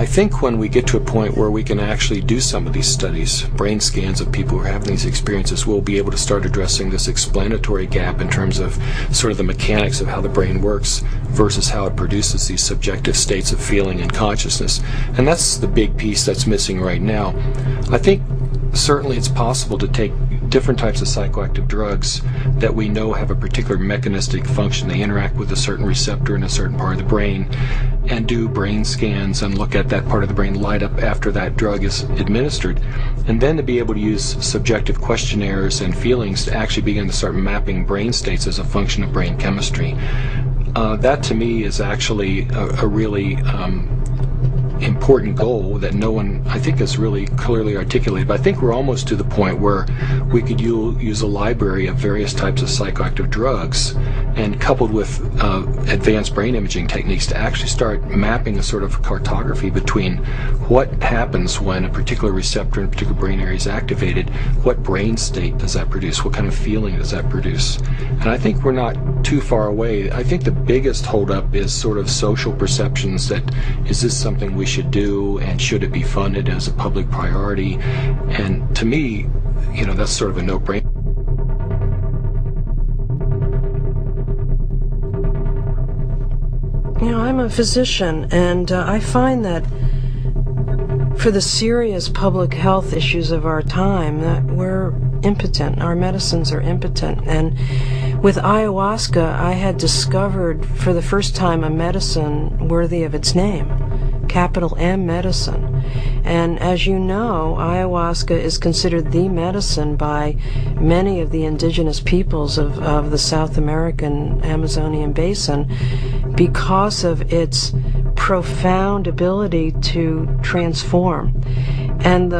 think when we get to a point where we can actually do some of these studies, brain scans of people who are having these experiences, we'll be able to start addressing this explanatory gap in terms of sort of the mechanics of how the brain works versus how it produces these subjective states of feeling and consciousness. And that's the big piece that's missing right now. I think certainly it's possible to take different types of psychoactive drugs that we know have a particular mechanistic function. They interact with a certain receptor in a certain part of the brain, and do brain scans and look at that part of the brain light up after that drug is administered. And then to be able to use subjective questionnaires and feelings to actually begin to start mapping brain states as a function of brain chemistry. That to me is actually a really important goal that no one, I think, has really clearly articulated. But I think we're almost to the point where we could use a library of various types of psychoactive drugs, and coupled with advanced brain imaging techniques, to actually start mapping a sort of cartography between what happens when a particular receptor in a particular brain area is activated, what brain state does that produce, what kind of feeling does that produce. And I think we're not too far away. I think the biggest holdup is sort of social perceptions that, is this something we should do, and should it be funded as a public priority? And to me, you know, that's sort of a no-brainer. You know, I'm a physician, and I find that for the serious public health issues of our time, that we're impotent. Our medicines are impotent. And with ayahuasca, I had discovered for the first time a medicine worthy of its name. Capital M medicine. And as you know, ayahuasca is considered the medicine by many of the indigenous peoples of the South American Amazonian basin because of its profound ability to transform. And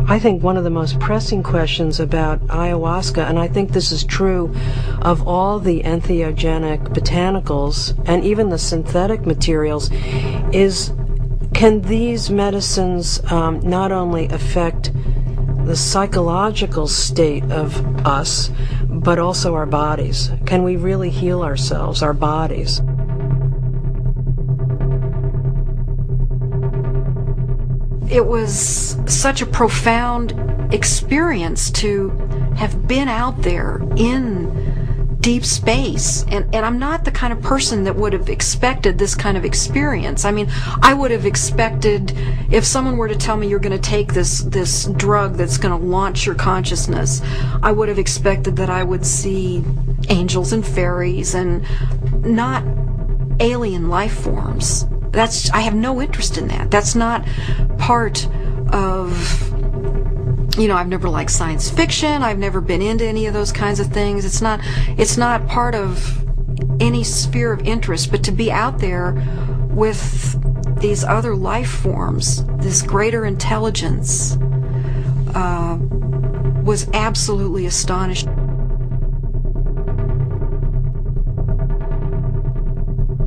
I think one of the most pressing questions about ayahuasca, and I think this is true of all the entheogenic botanicals and even the synthetic materials, is can these medicines not only affect the psychological state of us, but also our bodies? Can we really heal ourselves, our bodies? It was such a profound experience to have been out there in deep space, and I'm not the kind of person that would have expected this kind of experience. I mean, I would have expected, if someone were to tell me you're going to take this drug that's going to launch your consciousness, I would have expected that I would see angels and fairies and not alien life forms. I have no interest in that. That's not part of, you know, I've never liked science fiction. I've never been into any of those kinds of things. It's not part of any sphere of interest. But to be out there with these other life forms, this greater intelligence, was absolutely astonishing.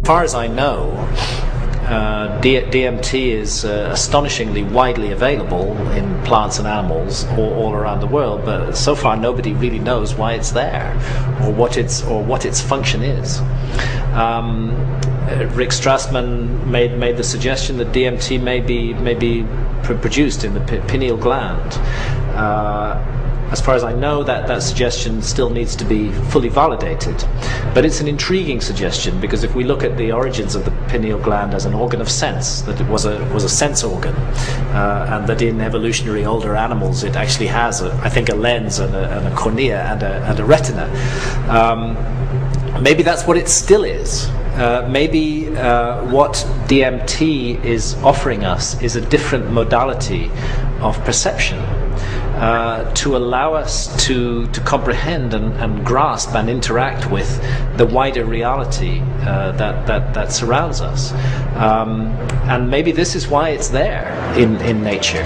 As far as I know, DMT is astonishingly widely available in plants and animals all around the world, but so far nobody really knows why it's there or what its function is. Rick Strassman made the suggestion that DMT may be produced in the pineal gland. As far as I know, that suggestion still needs to be fully validated. But it's an intriguing suggestion, because if we look at the origins of the pineal gland as an organ of sense, that it was a sense organ, and that in evolutionary older animals it actually has, I think, a lens and a cornea and a retina. Maybe that's what it still is. Maybe what DMT is offering us is a different modality of perception, to allow us to comprehend and grasp and interact with the wider reality that surrounds us. And maybe this is why it's there in nature.